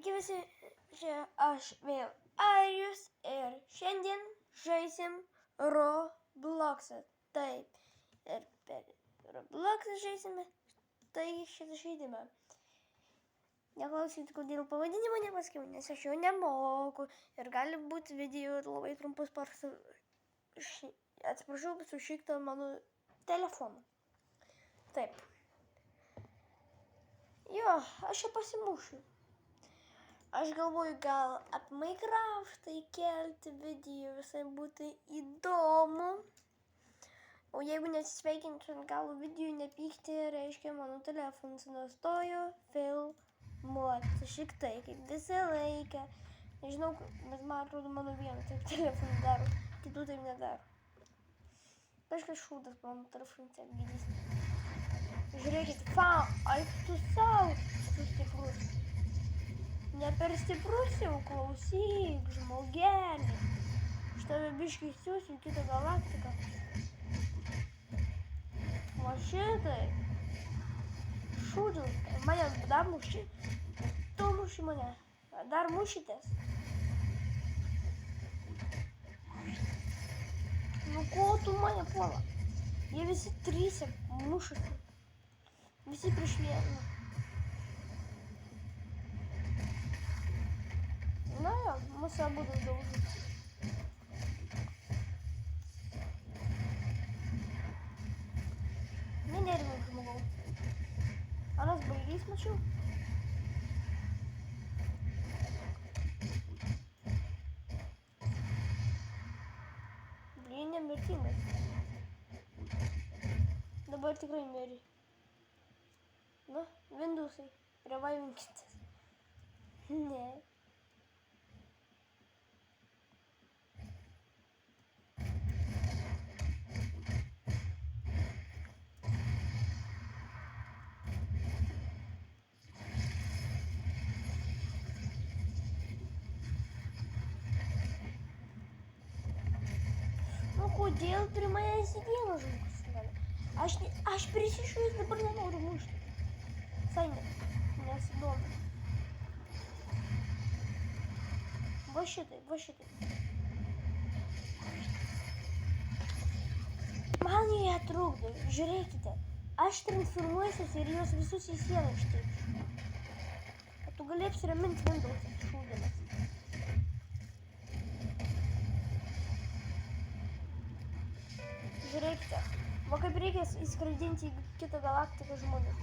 Sveiki visi, čia aš vėl Arijus ir šiandien žaisim Robloxą. Taip, ir per Robloxą žaisime šitą žaidimą. Neklausykit, kodėl pavadinimo nepasakiau, nes aš jo nemoku ir gali būti video labai trumpus atsiprašau, su šikta mano telefonu. Taip. Jo, aš čia pasimušiu. Aš galvoju, gal apie Minecraftą įkelti video, visai būtų įdomu. O jeigu nesisveikinčiau ant galo video, nepykti, reiškia mano telefonas nustojo filmuoti. Šiktai, kaip visą laiką. Nežinau, bet man atrodo, mano vieną taip telefoną daro, kitų taip nedaro. Kažkas šūdas mano telefoną taip gydys. Žiūrėkit, ai tu sau, tu stiprus. Ne per stiprus jau, klausyk, žmogelį. Aš tave biškį siūsiu į kitą galaktiką. O šitai. Šūdžiau, mane dar muši. Tu muši mane. Dar mušitės. Nu ko tu mane puola? Jie visi trysia mušasi. Visi prieš vieną. Na jo, mūsų abudu daužyti. Nenervink žmogau. Anas baigys mačiau. Blin, nemirtingas. Dabar tikrai meri. Nu, Windowsai, revivinkitės. Ne. Kodėl prie manęs įdėjo žmogus? Aš prisišiu, jis dabar nenoriu mušti. Visai nesidomi. Va šitai. Man jie trukdo, žiūrėkite. Aš transformuosiuosi ir juos visus į sieną išteiksiu. O tu gali apsiraminti Windows'ą šūdinas. Žiūrėkite, va kaip reikia įskraidinti į kitą galaktiką žmonės.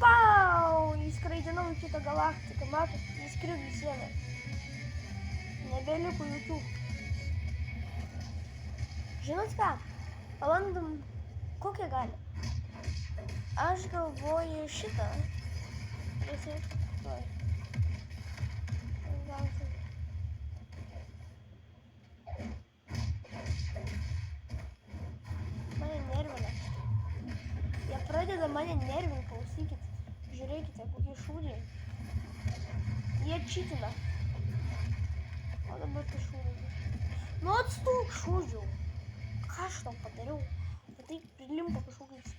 Pau! Įskraidinau į kitą galaktiką, matot, įskrido į sieną. Nebeliko jokių. Žinot ką? Pabandom kokią gali. Aš galvoju šitą. Pradeda mane nervinti, klausykit. Žiūrėkite, kokie šūdžiai. Jie čytina. O dabar tai šūdžiai. Nu atstuk šūdžių. Ką aš tau padariau? Bet tai prilimpa kažkokiais.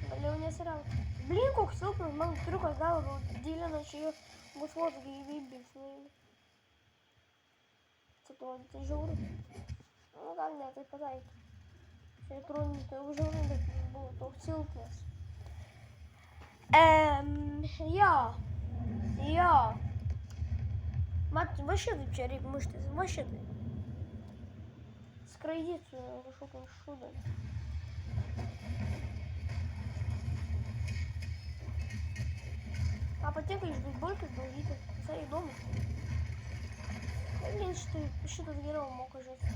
Galėjau nesirauti. Blin, koks silpnas, man triukas daro dylina, čia jo bus vos gyvybės neįmė. Atrodo, tai žiauru. Nu, gal ne, tai pataikė. Čia atrodo, tai jau žiauru, bet buvo toks silpnas. Jo. Mat, va šitaip čia reikia muštis, va šitaip. Skraidyt su kažkokiam šūdami. Man patinka iš bulkės daužyti, visai įdomu. Vien šitas geriau moka žaisti.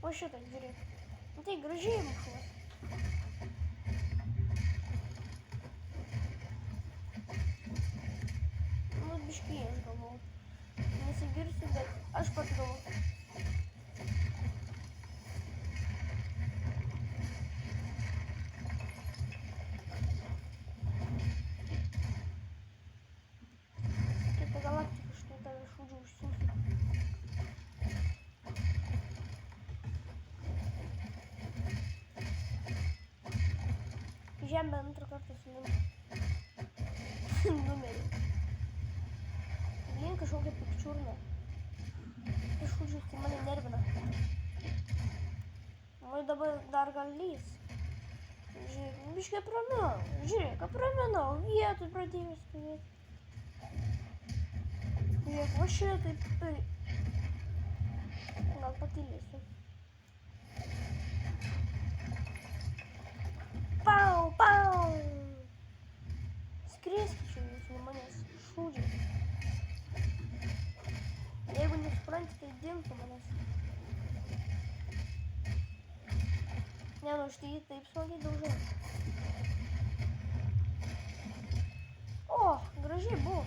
O šitas žiūrėk. Nu tai gražiai mušuos. Nu biškai aš galvau. Nesigirsiu, bet aš pats galvau. žemę antrą kartą su numeriu. Vien kažkokia pikčiurna. Išūdžius, tai mane nervina. O dabar dar gal lys. Žiūrėk, biškai praminau. Žiūrėk, praminau. Vietoj pradėjau stovėti. Žiūrėk, va šitaip. Gal patylėsiu. Pau, pau. Skrieskite jūs nuo manęs. Šūdžiai. Jeigu nesupranti, tai dingtų manęs. Ne, nu štai taip smagiai daužiau. O, gražiai buvo.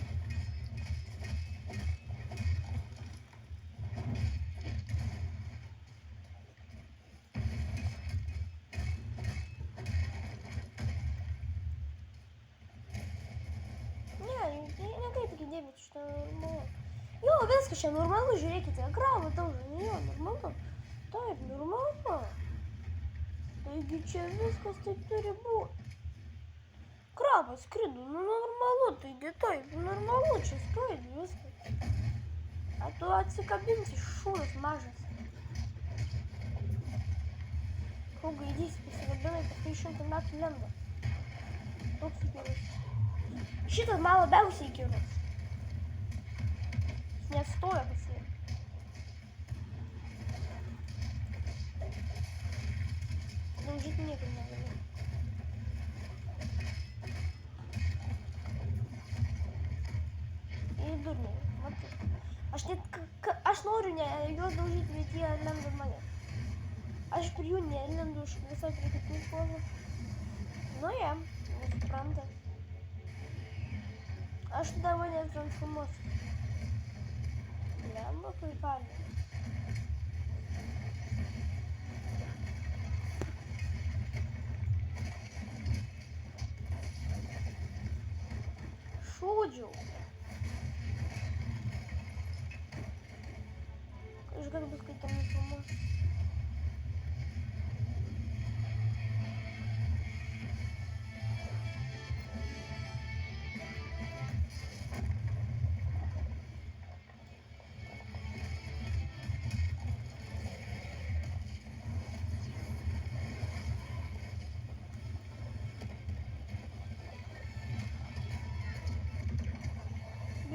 Ne, nekreipkite dėmesio, šitą normalu. Jo, viskas čia normalu, žiūrėkite, ekraną daužo. Jo, normalu. Taip, normalu. Taigi čia viskas taip turi būti. Krabas skrido, nu normalu, taigi taip, normalu, čia skraidi viskas. A tu atsikabinsi, šūdas mažas. Kol gaidys pasikabinai, paskui 100 metų lenda. Toks įkyrus. Šitas man labiausiai įkyrus. Jis nestoja pasiekti. Daužyti niekam negaliu. Ir durniai, matai. Aš noriu juos daužyti, bet jie lenda mane. Aš prie jų nelendu, aš visai prie kitų kovų. Nu jie, nesupranta. Aš tada mane transformuosiu. Lemba kaip kalė. Šūdžiau. Kažkas bus, kai tam nufilmuos.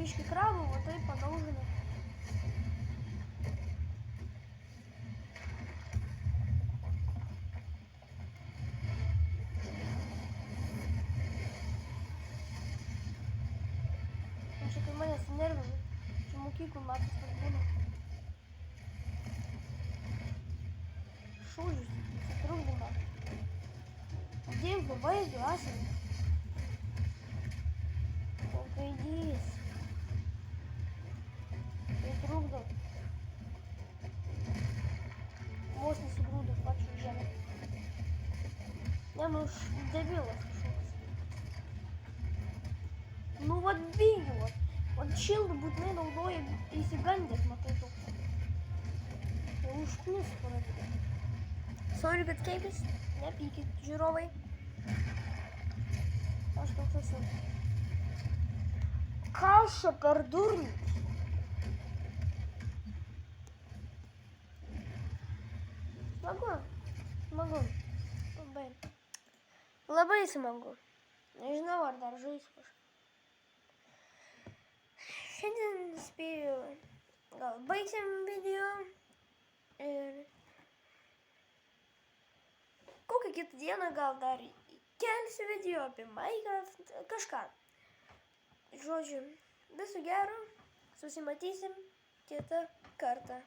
Biški krabų, va taip padaužina. Čia kai manęs nervina. Čia mokyklų matas būna. Šūdžius, sutrukdymą. Dėkų, vaizdu, asilį. O gaidys. Tai trukdo. Vos nesugrūdo pačiu žemę. Ne, nu debilas kažkoks. Nu vat bijo, vat šildų būtinai naudoja įsigandęs, matai toks. Jau užknus pradėjo. Sorry, kad keikis, nepykit žiūrovai. Aš toks esu. Kas čia per durnius? Smagu, smagu. Labai smagu. Nežinau, ar dar žaisiu kažką. Šiandien spėju, gal baigsim video ir kokią kitą dieną gal dar kelsiu video apie Minecraft, kažką. Žodžiu, viso gero, susimatysim kitą kartą.